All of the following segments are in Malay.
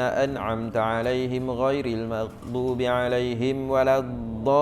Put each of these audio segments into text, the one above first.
أنعمت عليهم غير المغضوب عليهم ولا الضالين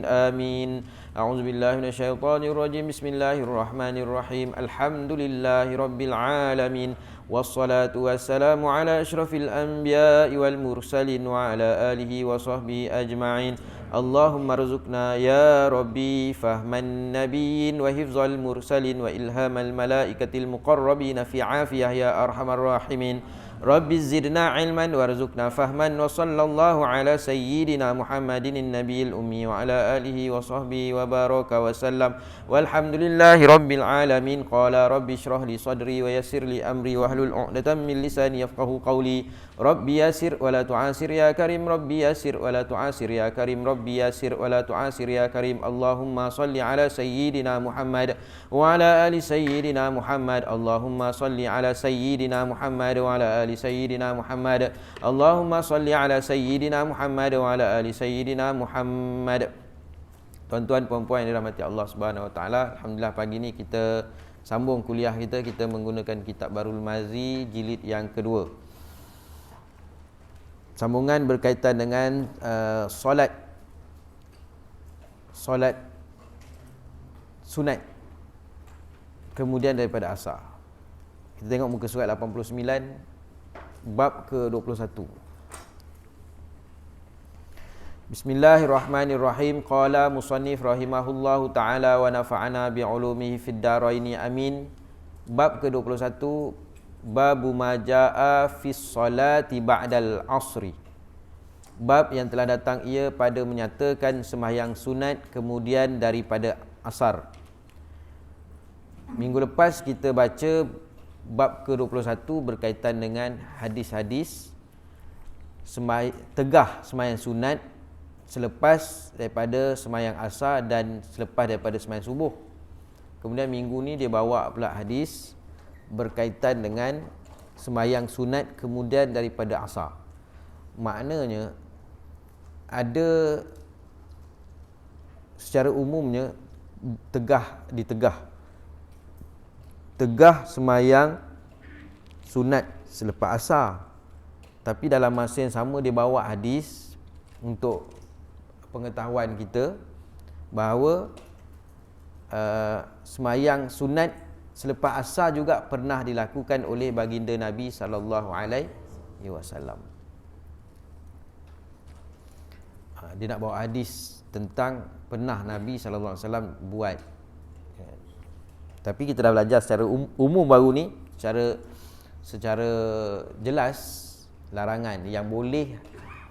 آمين. أعوذ بالله من الشيطان الرجيم. بسم الله الرحمن الرحيم. الحمد لله رب العالمين والصلاة والسلام على أشرف الأنبياء والمرسلين وعلى آله وصحبه أجمعين. اللهم ارزقنا يا ربي فهم النبيين وحفظ المرسلين وإلهام الملائكة المقربين في عافية يا أرحم الراحمين. رب زدنا علما وارزقنا فهما. وصلى الله على سيدنا محمد النبي الأمي وعلى آله وصحبه وبارك وسلم والحمد لله رب العالمين. قال رب اشرح لي صدري ويسر لي أمري واحلل عقدة من لساني يفقهوا قولي. ربي يسر ولا تعسر يا كريم. ربي يسر ولا تعسر يا كريم. ربي يسر ولا تعسر يا كريم. اللهم صل على سيدنا محمد وعلى آل سيدنا محمد. اللهم صل على سيدنا محمد وعلى آل سيدنا محمد. اللهم صل على سيدنا محمد وعلى آل سيدنا محمد. Tuan-tuan puan-puan yang dirahmati Allah Subhanahu Wa Taala, alhamdulillah pagi ni kita sambung kuliah kita menggunakan kitab Barul Mazi jilid yang kedua. Sambungan berkaitan dengan solat sunat kemudian daripada asar. Kita tengok muka surat 89 bab ke-21. Bismillahirrahmanirrahim. Qala musannif rahimahullahu ta'ala wa nafa'ana bi'ulumihi fid daraini amin. Bab ke-21, babu ma jaa fis salati ba'dal asri. Bab yang telah datang ia pada menyatakan sembahyang sunat kemudian daripada asar. Minggu lepas kita baca bab ke-21 berkaitan dengan hadis-hadis tegah sembahyang sunat selepas daripada sembahyang asar dan selepas daripada sembahyang subuh. Kemudian minggu ni dia bawa pula hadis berkaitan dengan sembahyang sunat kemudian daripada asar. Maknanya ada secara umumnya tegah sembahyang sunat selepas asar. Tapi dalam masa yang sama dia bawa hadis untuk pengetahuan kita bahawa sembahyang sunat selepas asar juga pernah dilakukan oleh baginda Nabi sallallahu alaihi wasallam. Dia nak bawa hadis tentang pernah Nabi sallallahu alaihi wasallam buat. Tapi kita dah belajar secara umum baru ni, secara jelas larangan yang boleh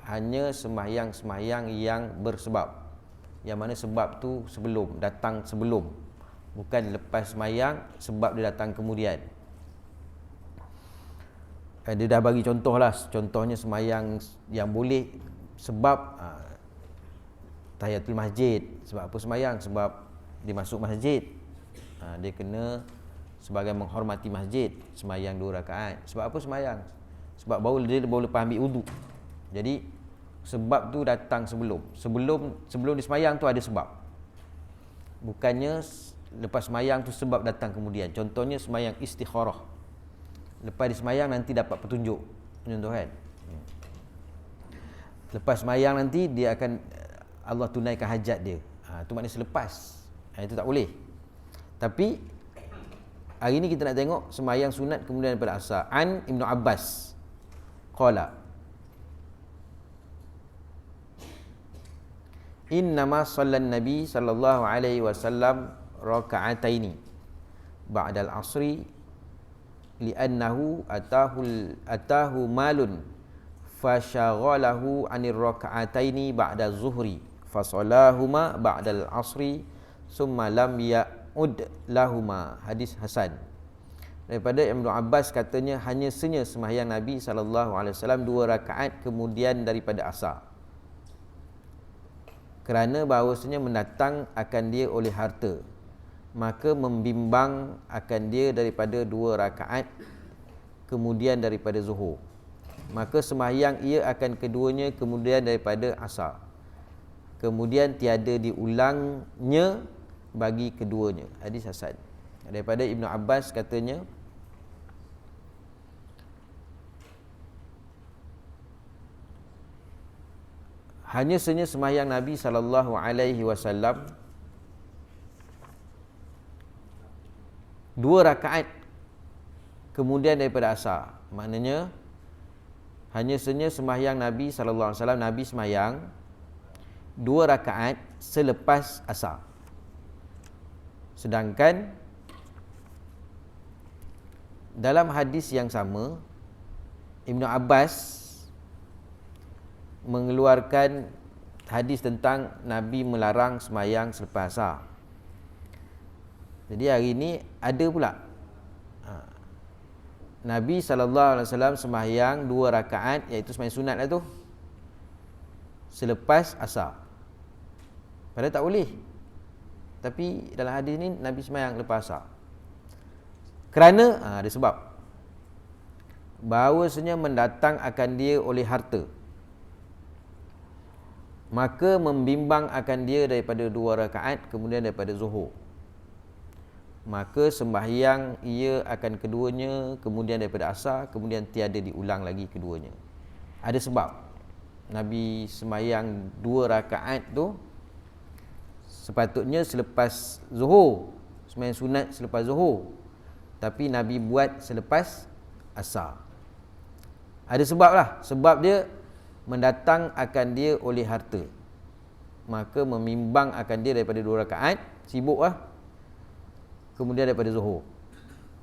hanya sembahyang yang bersebab. Yang mana sebab tu datang sebelum. Bukan lepas sembahyang, sebab dia datang kemudian. Dia dah bagi contoh lah. Contohnya sembahyang yang boleh sebab tahiyatul masjid. Sebab apa sembahyang? Sebab dia masuk masjid. Dia kena sebagai menghormati masjid, sembahyang 2 rakaat. Sebab apa sembahyang? Sebab dia baru lepas ambil wuduk. Jadi sebab tu datang sebelum dia sembahyang tu ada sebab. Bukannya lepas sembahyang tu sebab datang kemudian. Contohnya sembahyang istikharah. Lepas dia sembahyang nanti dapat petunjuk. Contoh kan? Lepas sembahyang nanti dia akan Allah tunaikan hajat dia. Itu maknanya selepas. Itu tak boleh. Tapi hari ni kita nak tengok sembahyang sunat kemudian daripada asar. An Ibnu Abbas qala innama sallan nabi sallallahu alaihi wasallam raka'ataini ba'dal asri li'annahu atahu malun fashaghalahu 'anir raka'ataini ba'da zuhri fasalahuma ba'dal asri summa lam ya'ud lahuma. Hadis hasan. Daripada Ibnu Abbas katanya hanya sembahyang Nabi sallallahu alaihi wasallam 2 rakaat kemudian daripada asar. Kerana bahawasanya mendatang akan dia oleh harta, maka membimbang akan dia daripada 2 rakaat kemudian daripada zuhur. Maka sembahyang ia akan keduanya kemudian daripada asar. Kemudian tiada diulangnya bagi keduanya. Hadis hasan. Daripada Ibnu Abbas katanya hanya saja sembahyang Nabi sallallahu alaihi wasallam 2 rakaat kemudian daripada asar. Maknanya hanya saja sembahyang Nabi sallallahu alaihi wasallam, Nabi sembahyang 2 rakaat selepas asar. Sedangkan dalam hadis yang sama, Ibnu Abbas mengeluarkan hadis tentang Nabi melarang sembahyang selepas asar. Jadi hari ini ada pula Nabi SAW sembahyang 2 rakaat, iaitu sembahyang sunat lah tu, selepas asar. Padahal tak boleh, tapi dalam hadis ni Nabi sembahyang lepas asar. Kerana ada sebab, bahawasanya mendatang akan dia oleh harta, maka membimbang akan dia daripada 2 rakaat kemudian daripada zuhur. Maka sembahyang ia akan keduanya, kemudian daripada asar, kemudian tiada diulang lagi keduanya. Ada sebab Nabi sembahyang 2 rakaat tu sepatutnya selepas zuhur, sembahyang sunat selepas zuhur, tapi Nabi buat selepas asar. Ada sebab lah. Sebab dia mendatang akan dia oleh harta, maka memimbang akan dia daripada 2 rakaat, sibuk lah, kemudian daripada zuhur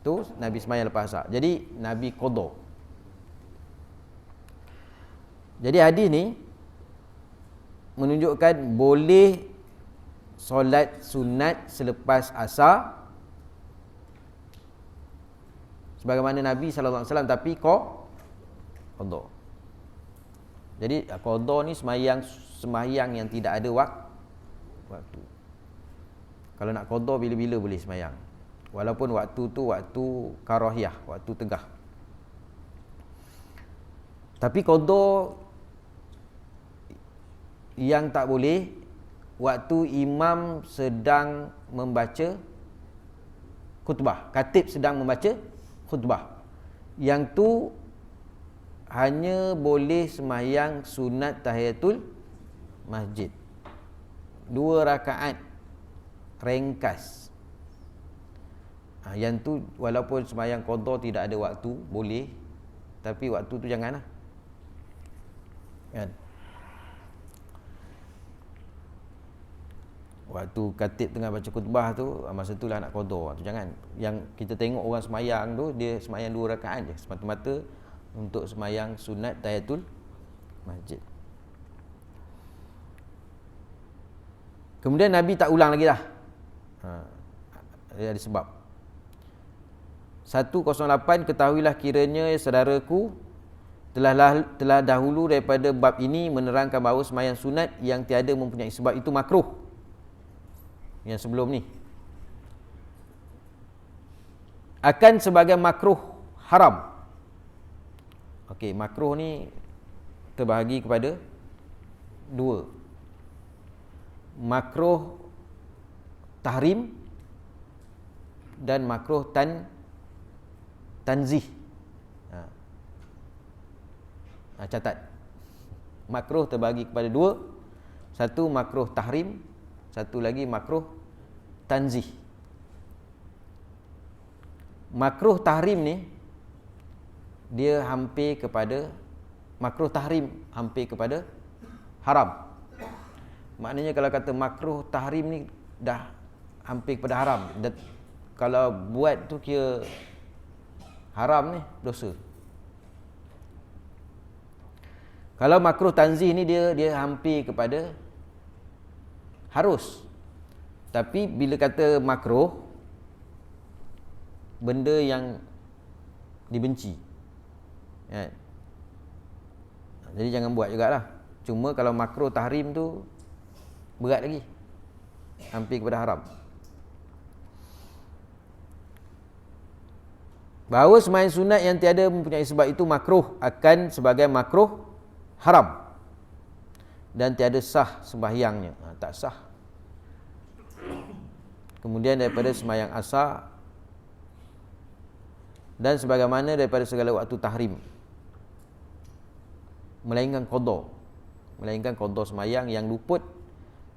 tu Nabi sembahyang lepas asar. Jadi Nabi qada. Jadi hadis ni menunjukkan boleh solat sunat selepas asar sebagaimana Nabi sallallahu alaihi wasallam, tapi qada. Jadi qada ni sembahyang yang tidak ada waktu. Kalau nak qada bila-bila boleh sembahyang, walaupun waktu tu waktu karahiyah, waktu tegah. Tapi qada yang tak boleh waktu imam sedang membaca khutbah, khatib sedang membaca khutbah. Yang tu hanya boleh sembahyang sunat tahiyatul masjid, 2 rakaat ringkas. Yang tu walaupun sembahyang qada tidak ada waktu boleh, tapi waktu tu janganlah, kan? Waktu khatib tengah baca khutbah tu, masa itulah nak qada tu jangan. Yang kita tengok orang sembahyang tu, dia sembahyang 2 rakaat je, semata-mata untuk sembahyang sunat tahiyatul masjid. Kemudian Nabi tak ulang lagi dah. Dia ada sebab. 108, ketahuilah kiranya saudaraku telah dahulu daripada bab ini menerangkan bahawa sembahyang sunat yang tiada mempunyai sebab itu makruh. Yang sebelum ni akan sebagai makruh haram. Okey, makruh ni terbahagi kepada 2. Makruh tahrim dan makruh tanzih. Catat. Makruh terbahagi kepada 2. Satu makruh tahrim, satu lagi makruh tanzih. Makruh tahrim ni dia hampir kepada makruh tahrim, hampir kepada haram. Maknanya kalau kata makruh tahrim ni dah hampir kepada haram. Dan kalau buat tu kira haram ni, dosa. Kalau makruh tanzih ni dia hampir kepada harus. Tapi bila kata makruh, benda yang dibenci, kan? Jadi jangan buat jugalah. Cuma kalau makruh tahrim tu berat lagi, hampir kepada haram. Bahawa sembahyang sunat yang tiada mempunyai sebab itu makruh akan sebagai makruh haram dan tiada sah sembahyangnya. Tak sah. Kemudian daripada sembahyang asar dan sebagaimana daripada segala waktu tahrim, melainkan qada. melainkan qada semayang yang luput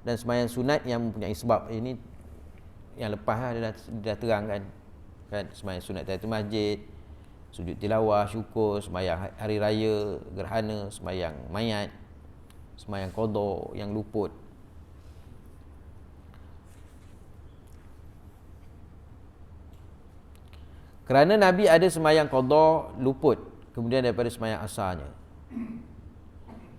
dan semayang sunat yang mempunyai sebab. Ini yang lepas lah, dia dah terangkan kan, semayang sunat tahiyatul masjid, sujud tilawah, syukur, semayang hari raya, gerhana, semayang mayat, semayang qada yang luput. Kerana Nabi ada semayang qada luput kemudian daripada semayang asarnya.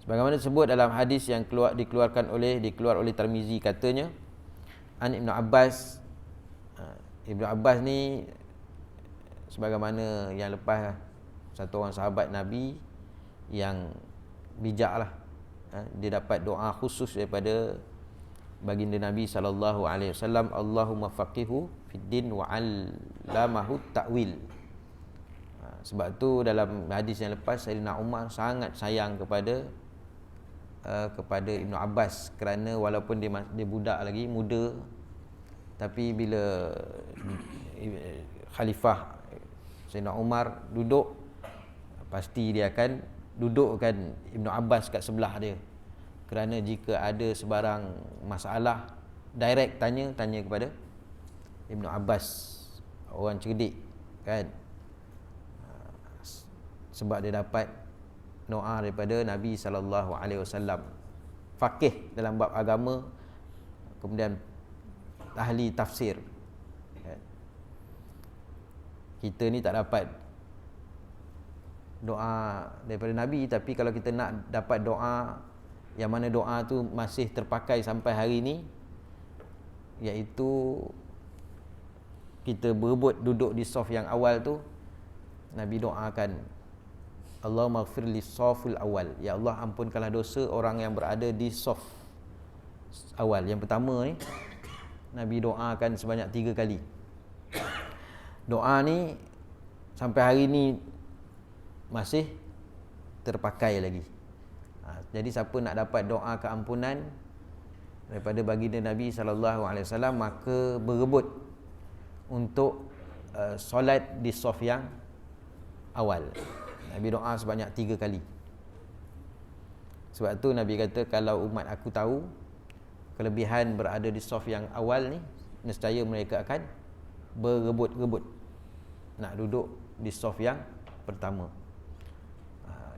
Sebagaimana disebut dalam hadis yang dikeluar oleh Tirmizi, katanya an Ibnu Abbas. Ibnu Abbas ni sebagaimana yang lepas, satu orang sahabat Nabi yang bijak lah. Dia dapat doa khusus daripada baginda Nabi SAW, Allahumma faqihu fid din wa 'allamahu ta'wil. Sebab tu dalam hadis yang lepas, Sayyidina Umar sangat sayang kepada Ibnu Abbas, kerana walaupun dia budak lagi, muda, tapi bila Khalifah Sayyidina Umar duduk, pasti dia akan dudukkan Ibnu Abbas kat sebelah dia. Kerana jika ada sebarang masalah, direct tanya kepada Ibnu Abbas, orang cerdik kan. Sebab dia dapat doa daripada Nabi SAW, faqih dalam bab agama, kemudian ahli tafsir. Kita ni tak dapat doa daripada Nabi, tapi kalau kita nak dapat doa yang mana doa tu masih terpakai sampai hari ni, iaitu kita berebut duduk di saf yang awal tu, Nabi doakan, Allahumma ighfir li safil awal, ya Allah ampunkanlah dosa orang yang berada di saf awal. Yang pertama ni Nabi doakan sebanyak 3 kali. Doa ni sampai hari ni masih terpakai lagi. Jadi siapa nak dapat doa keampunan daripada baginda Nabi SAW, maka berebut untuk solat di saf yang awal. Nabi doa sebanyak 3 kali. Sebab tu Nabi kata, kalau umat aku tahu kelebihan berada di saf yang awal ni, nescaya mereka akan berebut-rebut nak duduk di saf yang pertama.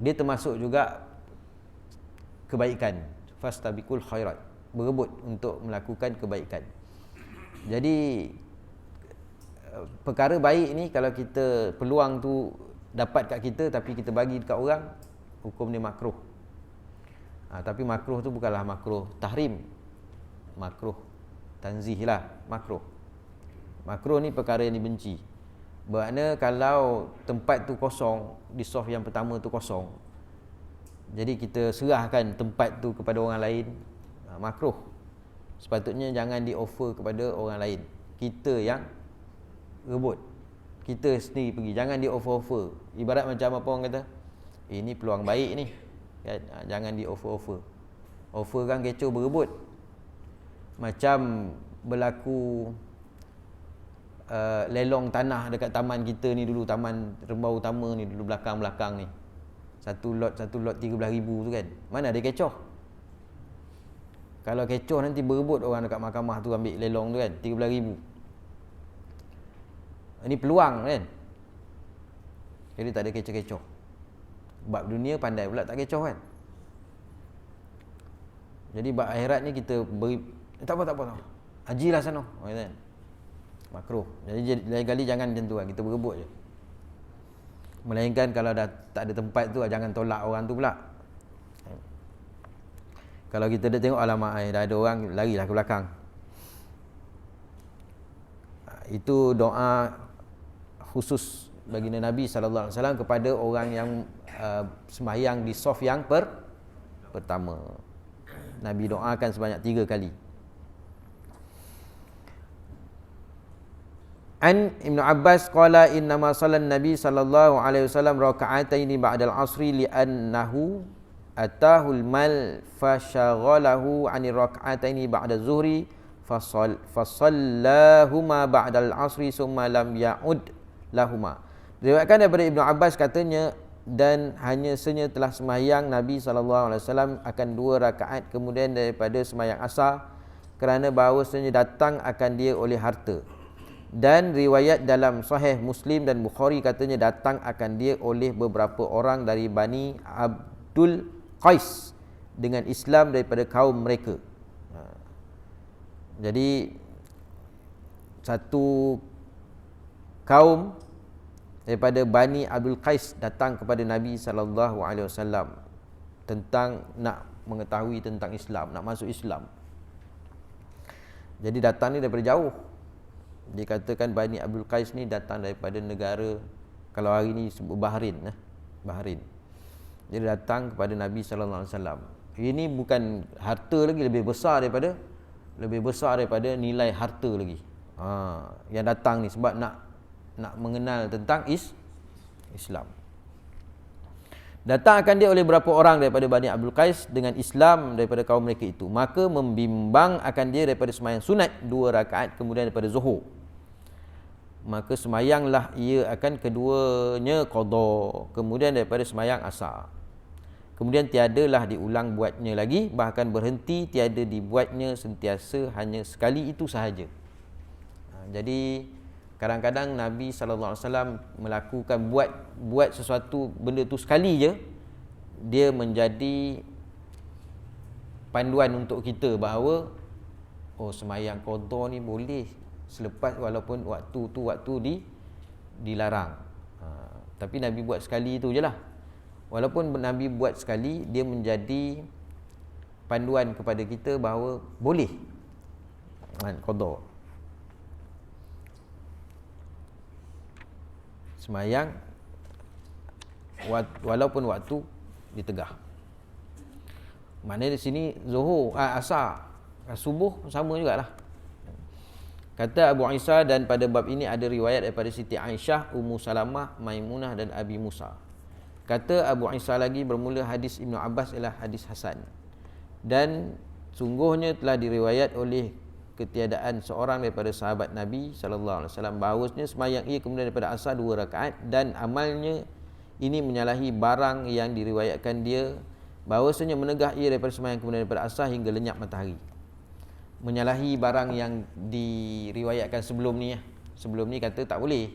Dia termasuk juga kebaikan, fastabiqul khairat, berebut untuk melakukan kebaikan. Jadi perkara baik ni, kalau kita peluang tu dapat kat kita tapi kita bagi dekat orang, hukum dia makruh. Tapi makruh tu bukanlah makruh tahrim, makruh tanzih lah, makruh. Makruh ni perkara yang dibenci. Bermakna kalau tempat tu kosong, di saf yang pertama tu kosong, jadi kita serahkan tempat tu kepada orang lain, makruh. Sepatutnya jangan di offer kepada orang lain, kita yang rebut, kita sendiri pergi, jangan di offer. Ibarat macam apa orang kata, ini peluang baik ni kan? Jangan di offer. Offer kan kecoh berebut. Macam berlaku lelong tanah dekat taman kita ni dulu, taman Rembau Utama ni dulu, belakang-belakang ni, satu lot 13,000 tu kan. Mana ada kecoh? Kalau kecoh nanti berebut orang dekat mahkamah tu ambil lelong tu kan, 13,000. Ini peluang kan. Jadi tak ada kecoh-kecoh. Bab dunia pandai pula tak kecoh kan. Jadi bab akhirat ni kita beri, tak apa. Hajilah sana, kan. Makruh. Jadi lain kali jangan macam tu kan, kita berebut je. Melainkan kalau dah tak ada tempat tu, jangan tolak orang tu pula. Kalau kita dah tengok, alamak dah ada orang, larilah ke belakang. Itu doa khusus baginda Nabi SAW kepada orang yang sembahyang di saf yang pertama. Nabi doakan sebanyak 3 kali. An Ibnu Abbas qala innama sallan Nabi sallallahu alaihi wasallam raka'ataini ba'dal asri li'annahu atahul mal fashaghalahu 'anil raka'ataini ba'da zuhri fasallahuma ba'dal asri summa lam ya'ud lahuma. Diriwayatkan daripada Ibnu Abbas, katanya dan hanya senya telah sembahyang Nabi SAW akan 2 rakaat kemudian daripada sembahyang asar, kerana bahawasanya datang akan dia oleh harta. Dan riwayat dalam Sahih Muslim dan Bukhari katanya datang akan dia oleh beberapa orang dari Bani Abdul Qais dengan Islam daripada kaum mereka. Jadi satu kaum daripada Bani Abdul Qais datang kepada Nabi SAW tentang nak mengetahui tentang Islam, nak masuk Islam. Jadi datang ni daripada jauh. Dikatakan Bani Abdul Qais ni datang daripada negara, kalau hari ni sebut Bahrain, Bahrain. Jadi datang kepada Nabi SAW. Ini bukan harta lagi, lebih besar daripada nilai harta lagi. Yang datang ni sebab nak mengenal tentang Islam. Datang akan dia oleh berapa orang daripada Bani Abdul Qais dengan Islam daripada kaum mereka itu. Maka membimbang akan dia daripada sembahyang sunat 2 rakaat kemudian daripada zuhur. Maka sembahyanglah ia akan keduanya qada, kemudian daripada sembahyang asar. Kemudian tiadalah diulang buatnya lagi, bahkan berhenti tiada dibuatnya sentiasa hanya sekali itu sahaja. Jadi kadang-kadang Nabi SAW melakukan buat sesuatu benda tu sekali je, dia menjadi panduan untuk kita bahawa sembahyang qada ni boleh selepas walaupun waktu dilarang. Tapi Nabi buat sekali tu je lah. Walaupun Nabi buat sekali, dia menjadi panduan kepada kita bahawa boleh qada. Semayang walaupun waktu ditegah. Maknanya di sini zuhur, asar, subuh sama jugalah. Kata Abu Isa, dan pada bab ini ada riwayat daripada Siti Aisyah, Ummu Salamah, Maimunah dan Abi Musa. Kata Abu Isa lagi, bermula hadis Ibnu Abbas ialah hadis hasan. Dan sungguhnya telah diriwayat oleh ketiadaan seorang daripada sahabat Nabi SAW bahawasanya sembahyang ia kemudian daripada asar 2 rakaat, dan amalnya ini menyalahi barang yang diriwayatkan dia bahawasanya menegah ia daripada sembahyang kemudian daripada asar hingga lenyap matahari. Menyalahi barang yang diriwayatkan sebelum ni. Sebelum ni kata tak boleh.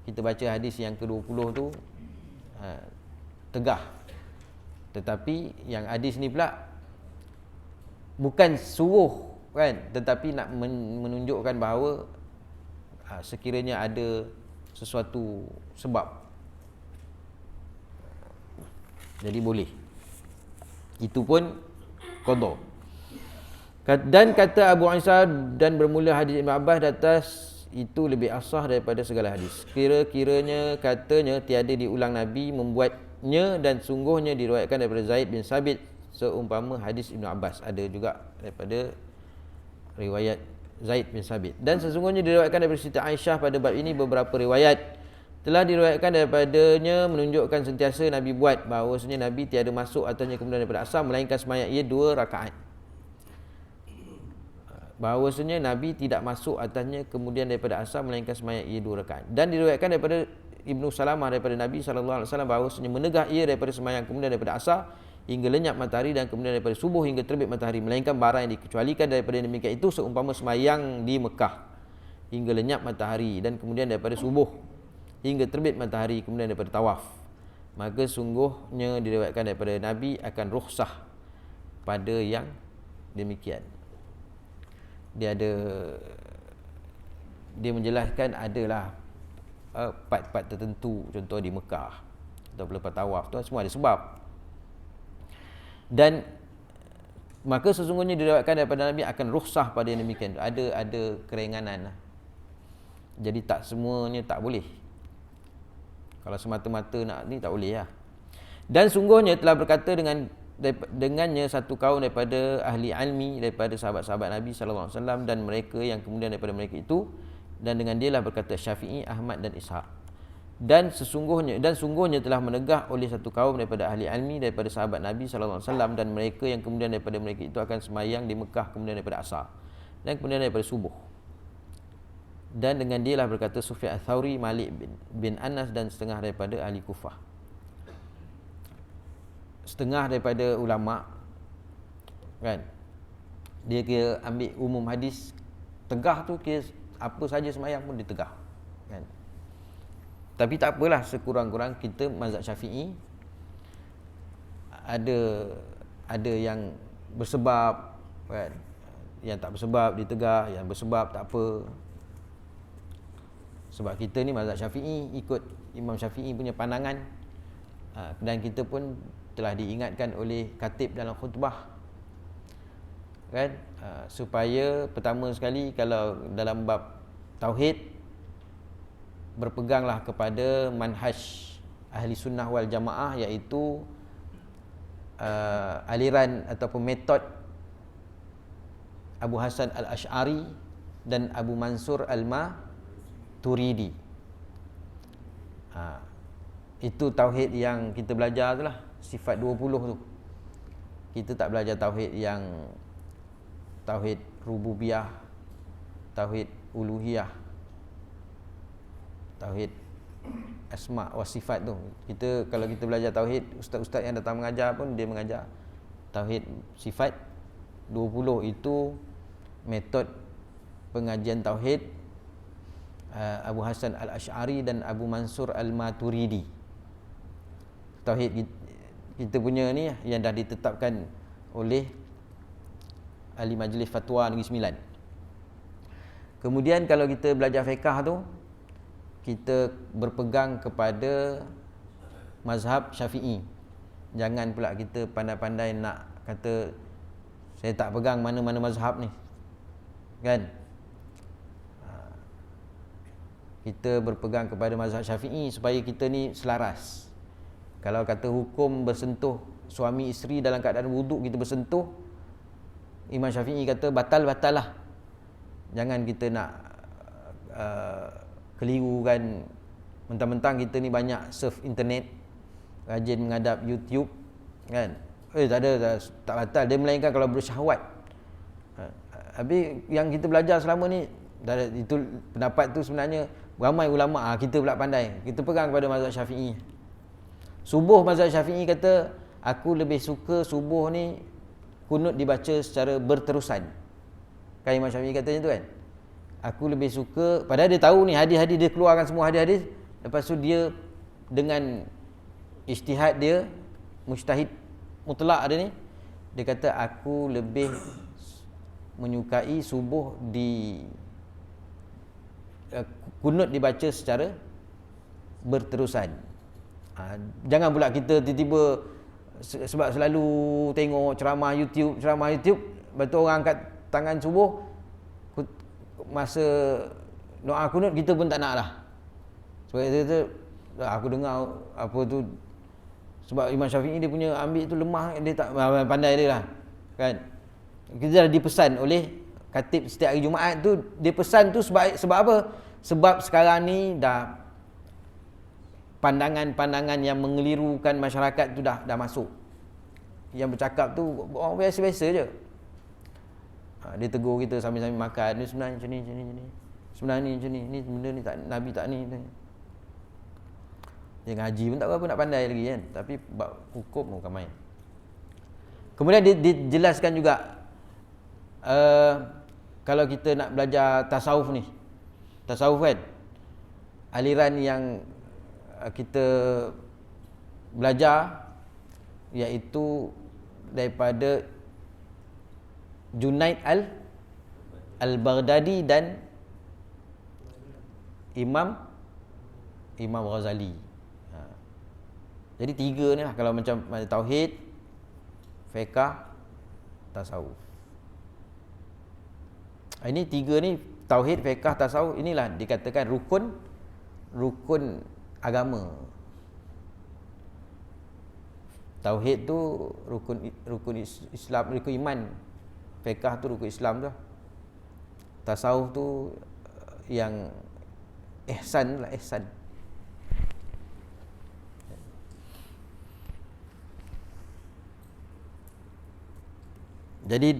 Kita baca hadis yang ke-20 tu tegah. Tetapi yang hadis ni pula bukan suruh kan, tetapi nak menunjukkan bahawa sekiranya ada sesuatu sebab, jadi boleh. Itu pun qada. Dan kata Abu Isa, dan bermula hadis Ibn Abbas di atas itu lebih asah daripada segala hadis. Kira-kiranya katanya tiada diulang Nabi membuatnya, dan sungguhnya diriwayatkan daripada Zaid bin Sabit seumpama hadis Ibn Abbas. Ada juga daripada riwayat Zaid bin Sabit. Dan sesungguhnya diriwayatkan daripada Siti Aisyah pada bab ini beberapa riwayat telah diriwayatkan daripadanya menunjukkan sentiasa Nabi buat bahawasanya Nabi tiada masuk atasnya kemudian daripada asar melainkan sembahyang ia 2 rakaat. Bahawasanya Nabi tidak masuk atasnya kemudian daripada asar melainkan sembahyang ia 2 rakaat. Dan diriwayatkan daripada Ibnu Salamah daripada Nabi SAW bahawasanya menegah ia daripada sembahyang kemudian daripada asar hingga lenyap matahari, dan kemudian daripada subuh hingga terbit matahari, melainkan barang yang dikecualikan daripada demikian itu seumpama sembahyang di Mekah hingga lenyap matahari, dan kemudian daripada subuh hingga terbit matahari, kemudian daripada tawaf. Maka sungguhnya diriwayatkan daripada Nabi akan rukhsah pada yang demikian. Dia menjelaskan adalah part-part tertentu, contoh di Mekah atau lepas tawaf tu semua ada sebab. Dan maka sesungguhnya diriwayatkan daripada Nabi akan rukhsah pada yang demikian. Ada keringanan. Jadi tak semuanya tak boleh. Kalau semata-mata nak ni tak boleh lah. Dan sungguhnya telah berkata dengannya satu kaum daripada ahli ilmi daripada sahabat-sahabat Nabi SAW dan mereka yang kemudian daripada mereka itu, dan dengan dialah berkata Syafi'i, Ahmad dan Ishaq. Dan sungguhnya telah menegah oleh satu kaum daripada ahli ilmi daripada sahabat Nabi SAW dan mereka yang kemudian daripada mereka itu akan sembahyang di Mekah kemudian daripada asar dan kemudian daripada subuh. Dan dengan dialah berkata Sufyan Ats-Tsauri, Malik bin Anas dan setengah daripada ahli Kufah. setengah daripada ulama kan, dia kira ambil umum hadis, tegah tu kira apa saja sembahyang pun ditegah kan. Tapi tak apalah, sekurang-kurang kita mazhab Syafi'i ada yang bersebab kan, yang tak bersebab ditegah, yang bersebab tak apa. Sebab kita ni mazhab Syafi'i, ikut Imam Syafi'i punya pandangan, dan kita pun telah diingatkan oleh khatib dalam khutbah kan, supaya pertama sekali kalau dalam bab tauhid, berpeganglah kepada manhaj ahli sunnah wal jamaah, iaitu aliran ataupun metod Abu Hasan al-Ash'ari dan Abu Mansur al-Maturidi. Itu tauhid yang kita belajar tu lah, sifat 20 tu. Kita tak belajar tauhid yang tauhid rububiyah, tauhid uluhiyah, tauhid asma wa sifat tu. Kita kalau kita belajar tauhid, ustaz-ustaz yang datang mengajar pun dia mengajar tauhid sifat 20. Itu metod pengajian tauhid Abu Hasan al-Ash'ari dan Abu Mansur al-Maturidi. Tauhid kita punya ni yang dah ditetapkan oleh ahli majlis fatwa Negeri Sembilan. Kemudian kalau kita belajar fiqh tu, kita berpegang kepada mazhab Syafi'i. Jangan pula kita pandai-pandai nak kata saya tak pegang mana-mana mazhab ni kan. Kita berpegang kepada mazhab Syafi'i supaya kita ni selaras. Kalau kata hukum bersentuh suami isteri dalam keadaan wuduk, kita bersentuh, Imam Syafi'i kata batal-batal lah. Jangan kita nak keliru kan, mentang-mentang kita ni banyak surf internet, rajin menghadap YouTube kan. Tak ada, tak batal. Dia melainkan kalau bersyahwat. Habis yang kita belajar selama ni, itu pendapat tu sebenarnya ramai ulama, kita pula pandai. Kita pegang kepada mazhab Syafi'i. Subuh mazhab Syafi'i kata, aku lebih suka subuh ni kunut dibaca secara berterusan. Kan Imam Syafi'i katanya tu kan. Aku lebih suka, padahal dia tahu ni hadis-hadis, dia keluarkan semua hadis-hadis. Lepas tu dia dengan ijtihad dia, mujtahid mutlak dia ni, dia kata aku lebih menyukai subuh di kunut dibaca secara berterusan. Jangan pula kita tiba-tiba sebab selalu tengok ceramah YouTube, lepas tu orang angkat tangan subuh, masa doa kunut kita pun tak nak lah. Sebab itu aku dengar apa tu, sebab Imam Syafi'i dia punya ambil tu lemah, dia tak pandai dia lah kan. Kita dah dipesan oleh khatib setiap hari Jumaat tu, dia pesan tu sebab apa? Sebab sekarang ni dah pandangan-pandangan yang mengelirukan masyarakat tu dah masuk. Yang bercakap tu orang biasa-biasa je. Dia tegur kita sambil-sambil makan, ni sebenarnya macam ni. Sebenarnya ni macam ni benda ni tak, Nabi tak ni. Dia ngaji pun tak apa nak pandai lagi kan. Tapi bab hukum bukan main. Kemudian dijelaskan juga kalau kita nak belajar tasawuf ni, tasawuf kan, aliran yang kita belajar iaitu daripada Junaid al-Baghdadi dan Imam Ghazali. Jadi tiga ni lah kalau macam tauhid, fiqh, tasawuf. Ini tiga ni, tauhid, fiqh, tasawuf, inilah dikatakan rukun agama. Tauhid tu rukun Islam, rukun iman. Fiqh tu rukun Islam tu. Tasawuf tu yang ihsan lah, ihsan. Jadi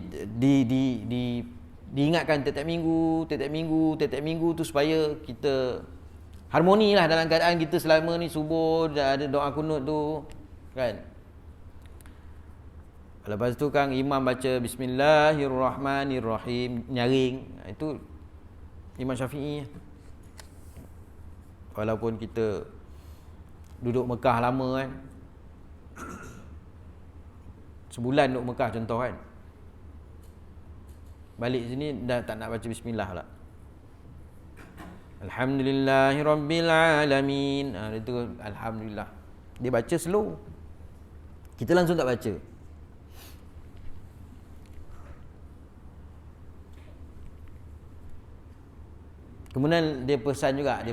diingatkan tiap-tiap minggu tu supaya kita harmoni lah dalam keadaan kita selama ni subuh, ada doa kunut tu kan. Lepas tu kan imam baca Bismillahirrahmanirrahim, nyaring. Itu Imam Syafi'i. Walaupun kita duduk Mekah lama kan, sebulan duduk Mekah contoh kan, balik sini dah tak nak baca bismillah pula. Alhamdulillahirabbilalamin. Itu alhamdulillah. Dia baca slow. Kita langsung tak baca. Kemudian dia pesan juga kan,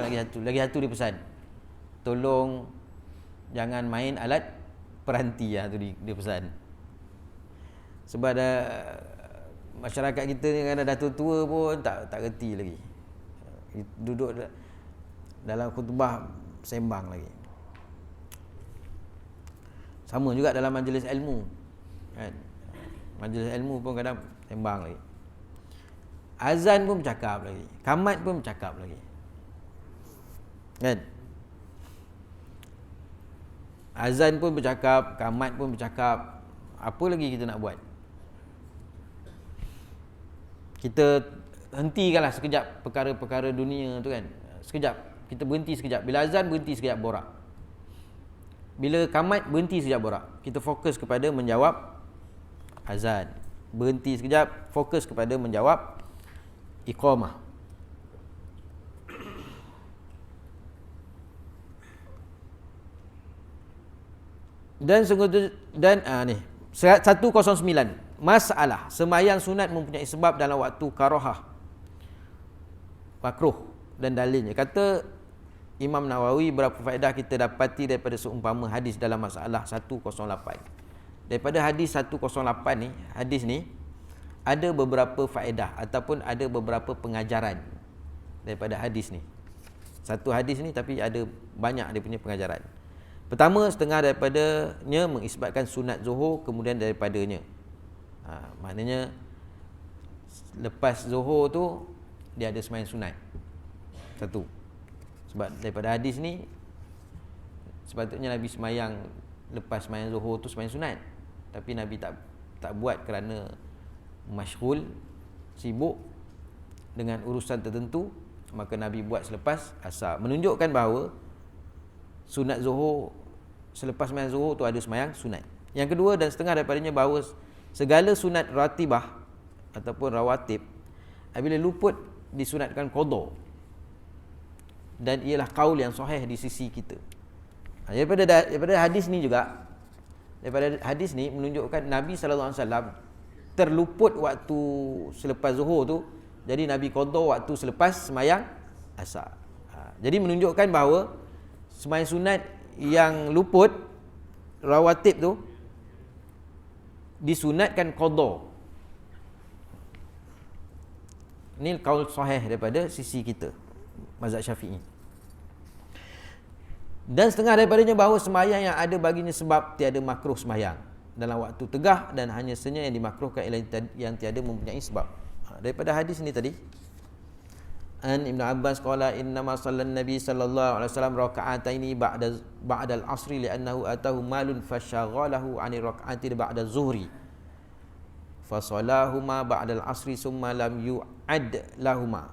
lagi satu dia pesan. Tolong jangan main alat peranti tu dia pesan. Sebab dah masyarakat kita ni kan dah tua-tua pun tak reti lagi. Duduk dalam khutbah sembang lagi. Sama juga dalam majlis ilmu kan. Majlis ilmu pun kadang sembang lagi. Azan pun bercakap lagi, kamat pun bercakap lagi. Kan? Azan pun bercakap, kamat pun bercakap. Apa lagi kita nak buat? Kita hentikanlah sekejap perkara-perkara dunia tu kan. Sekejap, kita berhenti sekejap. Bila azan, berhenti sekejap borak. Bila kamat, berhenti sekejap borak. Kita fokus kepada menjawab azan. Berhenti sekejap, fokus kepada menjawab iqamah. Dan ni 109, masalah sembahyang sunat mempunyai sebab dalam waktu karahah, makruh dan dalilnya. Kata Imam Nawawi, berapa faedah kita dapati daripada seumpama hadis dalam masalah 108. Daripada hadis 108 ni, hadis ni ada beberapa faedah ataupun ada beberapa pengajaran daripada hadis ni. Satu hadis ni tapi ada banyak dia punya pengajaran. Pertama, setengah daripadanya mengisbatkan sunat zuhur kemudian daripadanya. Maknanya lepas zuhur tu dia ada sembahyang sunat. Satu. Sebab daripada hadis ni sepatutnya Nabi sembahyang lepas sembahyang zuhur tu sembahyang sunat. Tapi Nabi tak buat kerana masyghul, sibuk dengan urusan tertentu, maka Nabi buat selepas asar. Menunjukkan bahawa sunat zuhur, selepas sembahyang zuhur tu ada sembahyang sunat. Yang kedua dan setengah daripadanya bahawa segala sunat ratibah ataupun rawatib apabila luput disunatkan qada, dan ialah kaul yang sahih di sisi kita. Daripada hadis ni juga, daripada hadis ni menunjukkan Nabi sallallahu alaihi wasallam terluput waktu selepas zuhur tu, jadi Nabi qada waktu selepas sembahyang asar. Jadi menunjukkan bahawa sembahyang sunat yang luput rawatib tu disunatkan qada. Ini kaul sahih daripada sisi kita, mazhab Syafi'i. Dan setengah daripadanya bahawa sembahyang yang ada baginya sebab tiada makruh sembahyang dalam waktu tegah, dan hanya saja yang dimakruhkan ialah yang tiada mempunyai sebab. Daripada hadis ni tadi, an Ibn Abbas qala innama sallan nabi sallallahu alaihi wasallam raka'ataini ba'da al-'asri li'annahu atahu malun fashaghalahu 'ani rak'ati ba'da az-zuhri fasalahuma ba'da al-'asri summa lam yu'ad lahuma.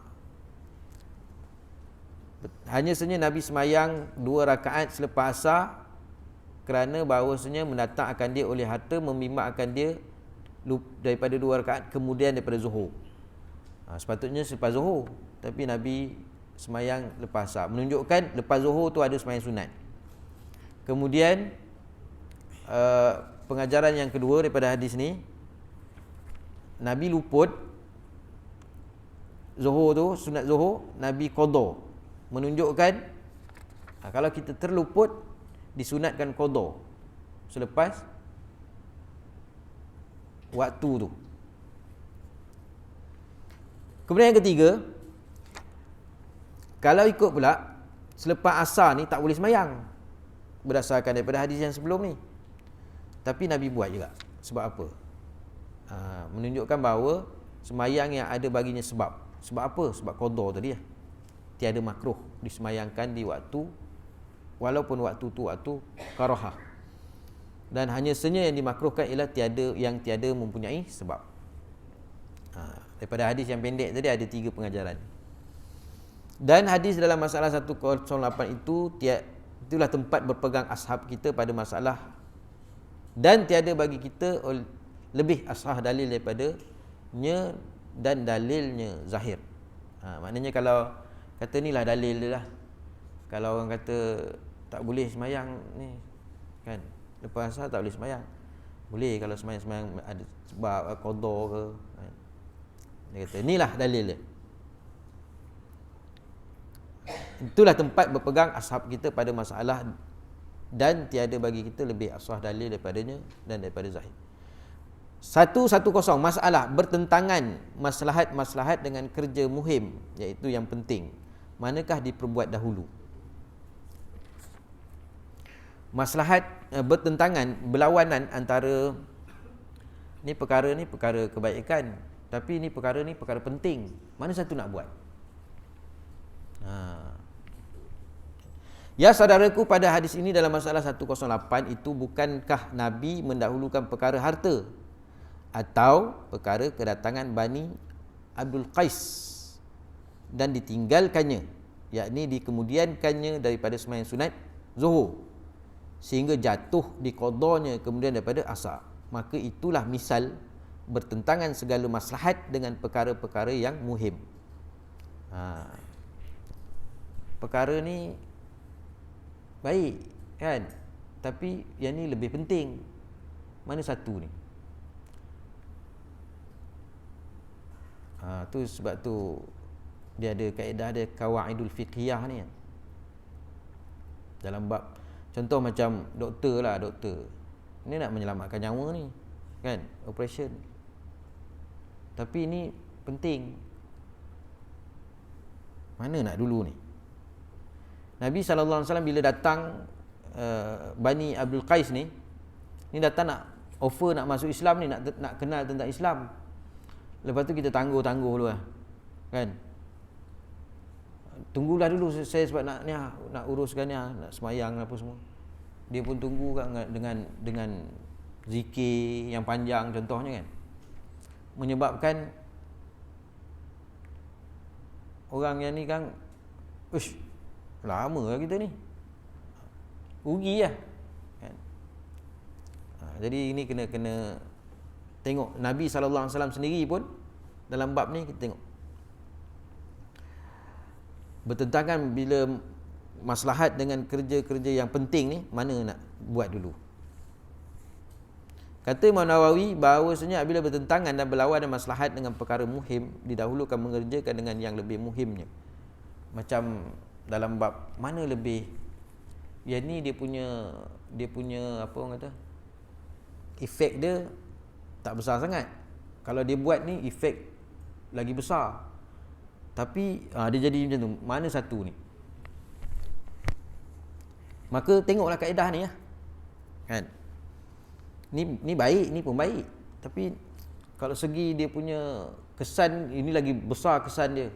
Hanya saja Nabi semayang 2 rakaat selepas asar kerana bahawasanya mendatang akan dia oleh harta, membimbang akan dia daripada 2 rakaat kemudian daripada zuhur. Sepatutnya selepas zuhur, tapi Nabi semayang lepas asar, menunjukkan lepas zuhur tu ada semayang sunat. Kemudian pengajaran yang kedua daripada hadis ni, Nabi luput zuhur tu, sunat zuhur, Nabi qada, menunjukkan kalau kita terluput disunatkan qada selepas waktu tu. Kemudian yang ketiga, kalau ikut pula selepas asar ni tak boleh semayang berdasarkan daripada hadis yang sebelum ni, tapi Nabi buat juga. Sebab apa? Menunjukkan bahawa semayang yang ada baginya sebab. Sebab apa? Sebab qada tadi lah. Tiada makruh disemayangkan di waktu, walaupun waktu tu waktu karahah. Dan hanya senya yang dimakruhkan ialah tiada mempunyai sebab. Daripada hadis yang pendek tadi ada 3 pengajaran. Dan hadis dalam masalah 108 itu itulah tempat berpegang ashab kita pada masalah, dan tiada bagi kita lebih asah dalil daripadanya, dan dalilnya zahir. Maknanya kalau kata ni lah dalil dia lah. Kalau orang kata tak boleh semayang ni kan, lepas asar tak boleh semayang. Boleh kalau semayang ada sebab qada ke kan. Dia kata inilah dalil dia. Itulah tempat berpegang ashab kita pada masalah, dan tiada bagi kita lebih asah dalil daripadanya dan daripada zahir. 110 masalah bertentangan maslahat dengan kerja muhim, iaitu yang penting, manakah diperbuat dahulu? Maslahat bertentangan, berlawanan antara ni perkara kebaikan, tapi ni perkara penting, mana satu nak buat? Ya saudaraku, pada hadis ini dalam masalah 108 itu, bukankah Nabi mendahulukan perkara harta atau perkara kedatangan Bani Abdul Qais dan ditinggalkannya, yakni dikemudiankannya daripada sembahyang sunat Zuhur sehingga jatuh di qadanya kemudian daripada asar? Maka itulah misal bertentangan segala maslahat dengan perkara-perkara yang muhim. Perkara ni baik kan, tapi yang ni lebih penting, mana satu ni? Tu sebab tu dia ada kaedah dia, qawaidul fiqhiyah ni kan. Dalam bab contoh macam doktor ni nak menyelamatkan nyawa ni kan, operation, tapi ni penting, mana nak dulu ni? Nabi SAW bila datang Bani Abdul Qais ni datang nak offer nak masuk Islam ni, nak kenal tentang Islam. Lepas tu kita tangguh dulu lah kan, tunggulah dulu saya sebab nak uruskan ni, nak semayang apa semua. Dia pun tunggu kan dengan zikir yang panjang contohnya kan, menyebabkan orang yang ni kan, lama lah kita ni, rugi lah kan. Jadi ini kena tengok Nabi SAW sendiri pun dalam bab ni kita tengok bertentangan bila maslahat dengan kerja-kerja yang penting ni, mana nak buat dulu. Kata Imam Nawawi bahawasanya bila bertentangan dan berlawanan maslahat dengan perkara muhim, didahulukan mengerjakan dengan yang lebih muhimnya. Macam dalam bab mana lebih, yang ni dia punya apa orang kata, efek dia tak besar sangat. Kalau dia buat ni efek lagi besar, tapi dia jadi macam tu, mana satu ni? Maka tengoklah kaedah ni ya kan, ni baik, ni pun baik, tapi kalau segi dia punya kesan, ini lagi besar kesan dia,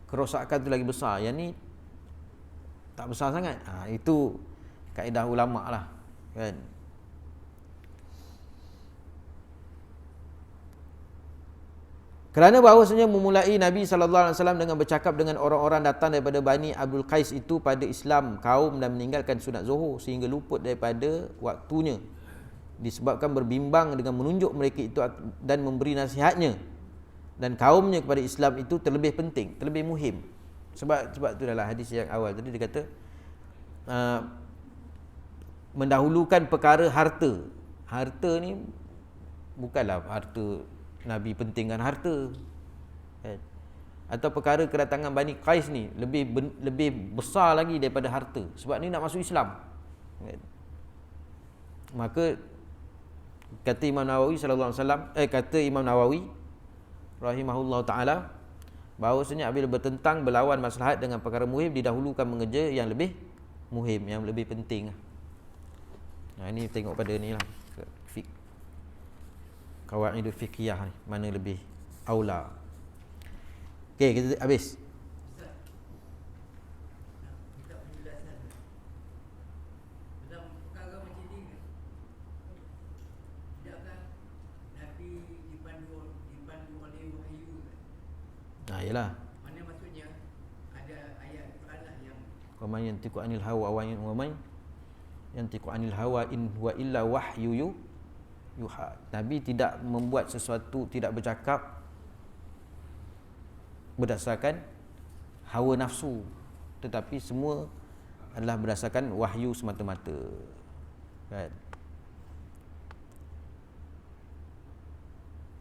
kerosakan tu lagi besar, yang ni tak besar sangat. Itu kaedah ulama lah kan. Kerana bahawasanya memulai Nabi SAW dengan bercakap dengan orang-orang datang daripada Bani Abdul Qais itu pada Islam kaum dan meninggalkan sunat Zuhur sehingga luput daripada waktunya, disebabkan berbimbang dengan menunjuk mereka itu dan memberi nasihatnya dan kaumnya kepada Islam itu terlebih penting, terlebih muhim. Sebab tu dalam hadis yang awal tadi dia kata mendahulukan perkara harta. Harta ni bukanlah harta Nabi pentingkan harta kan? Atau perkara kedatangan Bani Qais ni lebih besar lagi daripada harta, sebab ni nak masuk Islam kan? Maka kata Imam Nawawi kata Imam Nawawi rahimahullah taala, bahawasanya bila bertentang berlawan maslahat dengan perkara muhim, didahulukan mengerja yang lebih muhim, yang lebih penting. Ini tengok pada ni lah, qawaidul fiqhiyah ni, mana lebih aula. Okey, kita habis. Yalah. Mana maksudnya ada ayat Quran lah yang Wa man yantiqu anil hawa wa man yantiqu anil hawa in huwa illa wahyu yuha. Nabi tidak membuat sesuatu, tidak bercakap berdasarkan hawa nafsu, tetapi semua adalah berdasarkan wahyu semata-mata. Kan?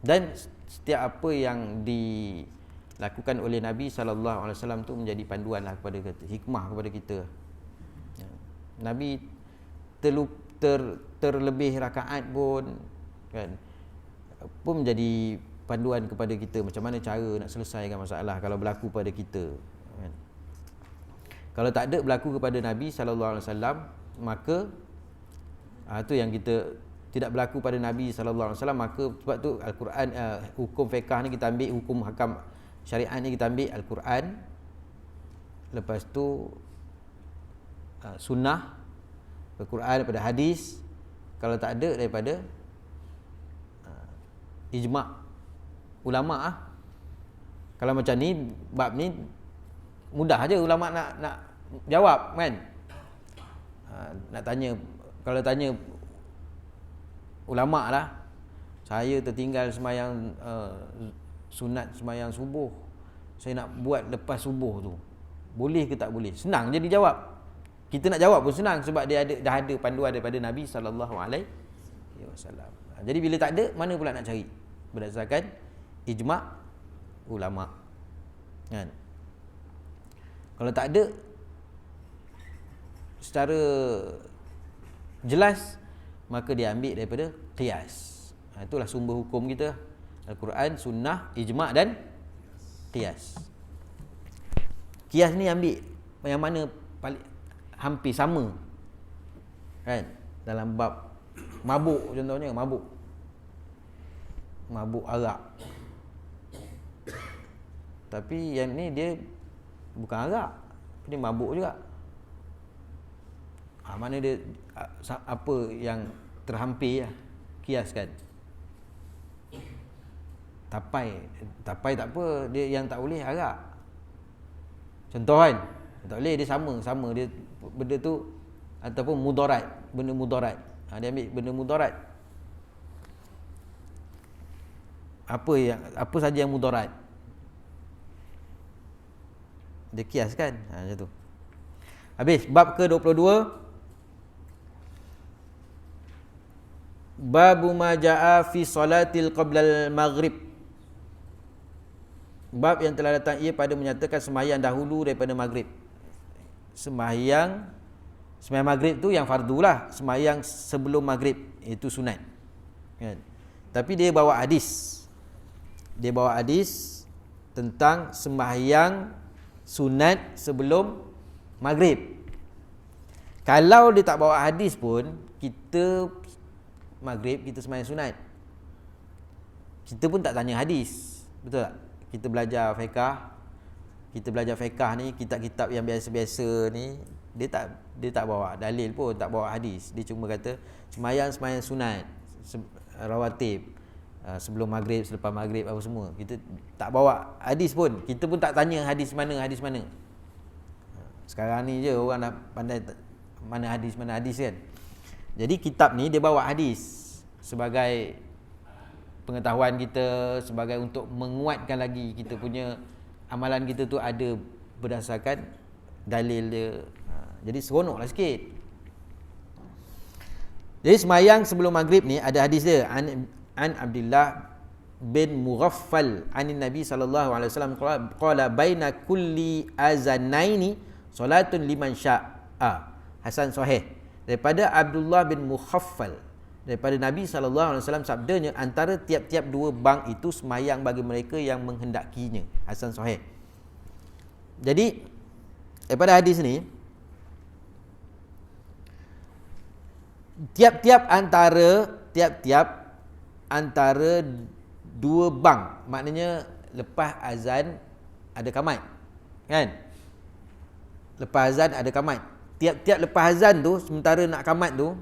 Dan setiap apa yang dilakukan oleh Nabi SAW tu menjadi panduan lah kepada kita, hikmah kepada kita. Nabi terlebih rakaat pun kan pun menjadi panduan kepada kita macam mana cara nak selesaikan masalah kalau berlaku pada kita kan. Kalau tak ada berlaku kepada Nabi SAW, maka tu yang kita tidak berlaku pada Nabi SAW, maka sebab tu Al-Quran, hukum fiqh ni kita ambil, hukum hakam syariat ni kita ambil Al-Quran, lepas tu sunnah, Al-Quran daripada hadis, kalau tak ada daripada ijma' ulama' Kalau macam ni, bab ni mudah aja ulama' nak jawab kan. Nak tanya, kalau tanya ulama' lah, saya tertinggal semayang sunat semayang subuh, saya nak buat lepas subuh tu, boleh ke tak boleh? Senang je dijawab. Kita nak jawab pun senang sebab dia dah ada panduan daripada Nabi SAW. Jadi bila tak ada, mana pula nak cari? Berdasarkan ijma' ulama' kan. Kalau tak ada secara jelas, maka dia ambil daripada qiyas. Itulah sumber hukum kita, Al-Quran, sunnah, ijma' dan qiyas. Qiyas ni ambil yang mana paling hampir sama kan, dalam bab mabuk contohnya, mabuk arak. Tapi yang ni dia bukan arak, dia mabuk juga. Mana dia apa yang terhampir lah, kias kan. Tapai tak apa, dia yang tak boleh arak. Contoh kan, tak boleh, dia sama dia benda tu, ataupun mudarat, benda mudarat. Dia ambil benda mudarat. Apa saja yang mudarat, dia kias kan. Macam tu. Habis bab ke-22, babu ma jaa fi salatil qablal maghrib. Bab yang telah datang ia pada menyatakan sembahyang dahulu daripada maghrib. Sembahyang maghrib tu yang fardu lah. Sembahyang sebelum maghrib itu sunat kan? Tapi dia bawa hadis tentang sembahyang sunat sebelum maghrib. Kalau dia tak bawa hadis pun, kita maghrib kita sembahyang sunat, kita pun tak tanya hadis, betul tak? Kita belajar fiqh ni, kitab-kitab yang biasa-biasa ni, dia tak bawa dalil pun, tak bawa hadis. Dia cuma kata sembahyang sunat rawatib, sebelum maghrib, selepas maghrib, apa semua. Kita tak bawa hadis pun, kita pun tak tanya hadis mana. Sekarang ni je orang dah pandai mana hadis kan. Jadi kitab ni dia bawa hadis sebagai pengetahuan kita, sebagai untuk menguatkan lagi kita punya amalan kita tu ada berdasarkan dalil dia. Jadi seronoklah sikit. Jadi sembahyang sebelum maghrib ni ada hadis dia, an Abdullah bin Mughaffal anin Nabi sallallahu alaihi wasallam qala baina kulli azanaini salatun liman syaa. Hasan sahih daripada Abdullah bin Mughaffal daripada Nabi sallallahu alaihi wasallam, sabdanya antara tiap-tiap dua bang itu sembahyang bagi mereka yang menghendakinya. Hasan sahih. Jadi daripada hadis ni, tiap-tiap antara dua bang, maknanya lepas azan ada qamat kan, lepas azan ada qamat. Tiap-tiap lepas azan tu, sementara nak qamat tu,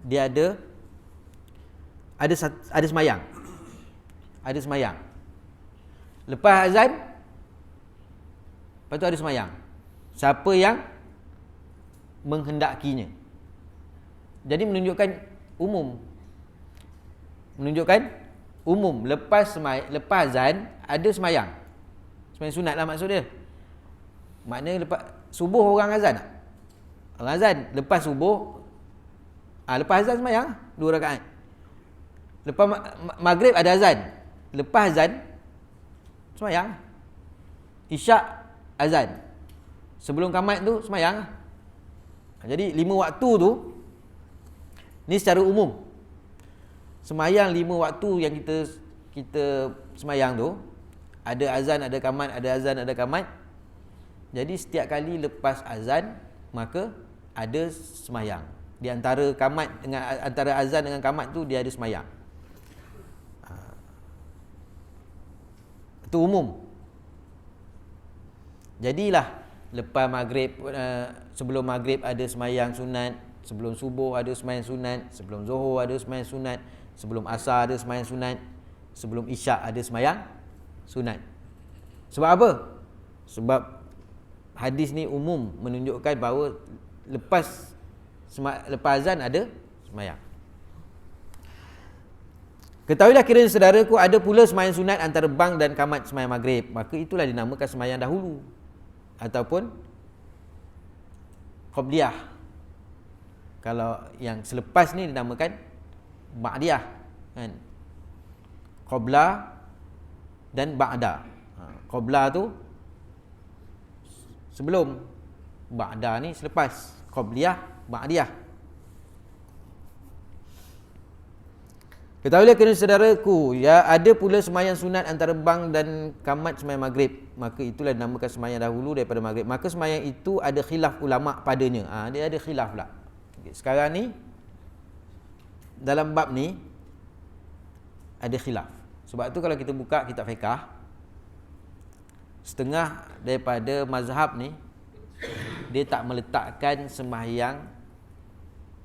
dia ada sembahyang. Lepas azan, lepas tu ada semayang. Siapa yang menghendakinya. Jadi menunjukkan umum. Lepas azan ada semayang. Semayang sunat lah maksud dia. Maknanya lepas subuh orang azan tak? Orang azan lepas subuh, lepas azan semayang 2 rakaat. Lepas maghrib ada azan. Lepas azan semayang. Isyak azan. Sebelum qamat tu semayang. Jadi 5 waktu tu ni secara umum. Semayang 5 waktu yang kita semayang tu, ada azan, ada qamat, ada azan, ada qamat. Jadi setiap kali lepas azan maka ada semayang. Di antara qamat dengan antara azan dengan qamat tu dia ada semayang. Itu umum. Jadilah lepas maghrib, sebelum maghrib ada semayang sunat, sebelum subuh ada semayang sunat, sebelum zuhur ada semayang sunat, sebelum asar ada semayang sunat, sebelum isyak ada semayang sunat. Sebab apa? Sebab hadis ni umum menunjukkan bahawa lepas azan ada semayang. Ketahuilah kiranya saudaraku, ada pula semayang sunat antara bang dan qamat semayang maghrib. Maka itulah dinamakan semayang dahulu ataupun qabliyah. Kalau yang selepas ni dinamakan ba'diyah, kan? Qabla dan ba'da. Qabla tu sebelum, ba'da ni selepas. Qabliyah, ba'diyah. Ketahuilah kerana saudaraku, ya, ada pula semayang sunat antara bang dan qamat semayang maghrib. Maka itulah dinamakan semayang dahulu daripada maghrib. Maka semayang itu ada khilaf ulama' padanya. Dia ada khilaf pula. Sekarang ni dalam bab ni ada khilaf. Sebab tu kalau kita buka kitab fiqh, setengah daripada mazhab ni dia tak meletakkan sembahyang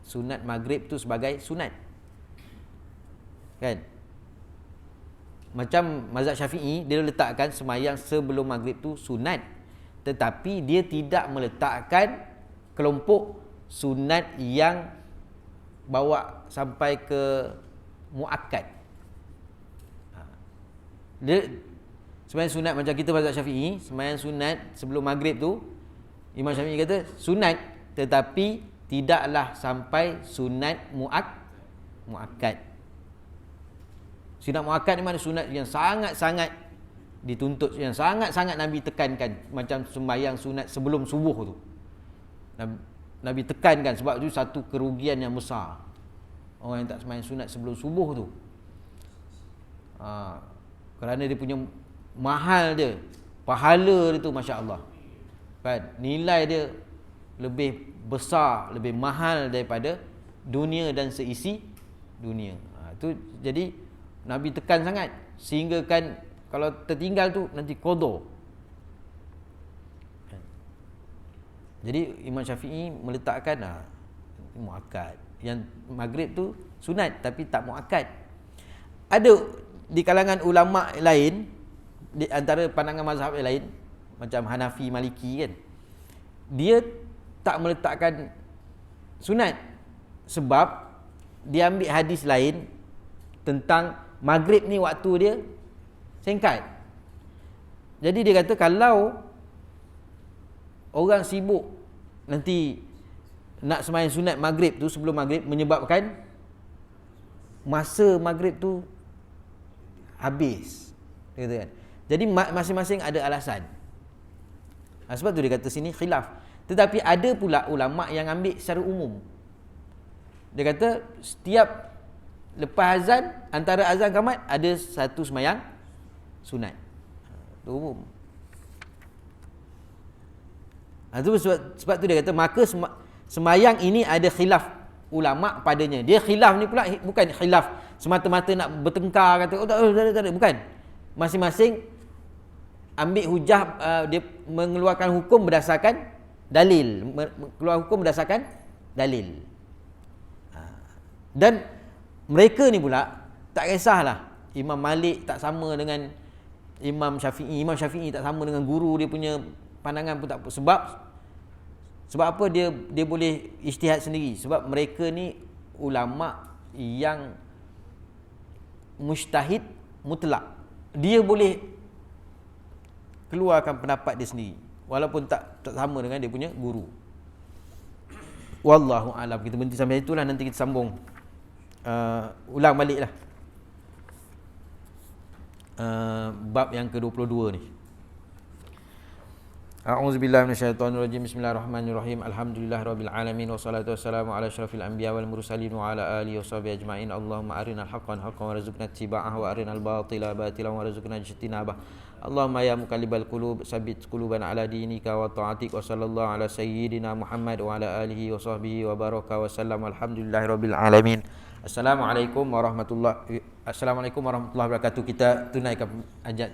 sunat maghrib tu sebagai sunat, kan? Macam mazhab Syafi'i, dia letakkan sembahyang sebelum maghrib tu sunat, tetapi dia tidak meletakkan kelompok sunat yang bawa sampai ke muakkad. Dia sembahyang sunat macam kita mazhab Syafi'i, sembahyang sunat sebelum maghrib tu Imam Syafi'i kata sunat, tetapi tidaklah sampai sunat muakkad. Sunat muakkad ni mana sunat yang sangat-sangat dituntut, yang sangat-sangat Nabi tekankan, macam sembahyang sunat sebelum subuh tu. Nabi tekankan sebab itu satu kerugian yang besar. Orang yang tak sembahyang sunat sebelum subuh tu. Kerana dia punya mahal dia, pahala dia tu masya-Allah. Kan? Nilai dia lebih besar, lebih mahal daripada dunia dan seisi dunia. Tu jadi Nabi tekan sangat sehingga kan kalau tertinggal tu nanti qada. Jadi Imam Syafi'i meletakkan muakkad. Yang maghrib tu sunat tapi tak muakkad. Ada di kalangan ulama lain, di antara pandangan mazhab yang lain macam Hanafi, Maliki, kan, dia tak meletakkan sunat sebab dia ambil hadis lain tentang maghrib ni waktu dia singkat. Jadi dia kata kalau orang sibuk nanti nak sembahyang sunat maghrib tu sebelum maghrib menyebabkan masa maghrib tu habis, dia kata kan. Jadi masing-masing ada alasan. Sebab tu dia kata sini khilaf. Tetapi ada pula ulama yang ambil secara umum. Dia kata setiap lepas azan, antara azan qamat ada satu sembahyang sunat. Itu umum. Itu sebab tu dia kata maka sembahyang ini ada khilaf ulama padanya. Dia khilaf ni pula bukan khilaf semata-mata nak bertengkar kata tak ada, bukan. Masing-masing ambil hujah, dia mengeluarkan hukum berdasarkan dalil, keluar hukum berdasarkan dalil. Dan mereka ni pula tak kisahlah Imam Malik tak sama dengan Imam Syafi'i tak sama dengan guru dia punya pandangan pun tak apa. Sebab apa dia boleh ijtihad sendiri? Sebab mereka ni ulama yang mujtahid mutlak. Dia boleh keluarkan pendapat dia sendiri walaupun tak sama dengan dia punya guru. Wallahu alam. Kita berhenti sampai itulah, nanti kita sambung ulang baliklah bab yang ke-22 ni. A'udzubillahi minasyaitonirrajim. Bismillahirrahmanirrahim. Alhamdulillahirabbil alamin wassalatu wassalamu ala asyrafil anbiya wal mursalin wa ala alihi washabihi ajmain. Allahumma arinal haqqan haqqan warzuqna ittiba'ah wa arinal batila batilan warzuqna ijtinabah. Allahumma ya muqallibal qulub tsabbit qulubana ala dinika wa ta'atik. Wa sallallahu ala sayyidina Muhammad wa ala alihi washabihi wa baraka wa sallam. Alhamdulillahirabbil alamin. Assalamualaikum warahmatullahi wabarakatuh. Kita tunaikan hajat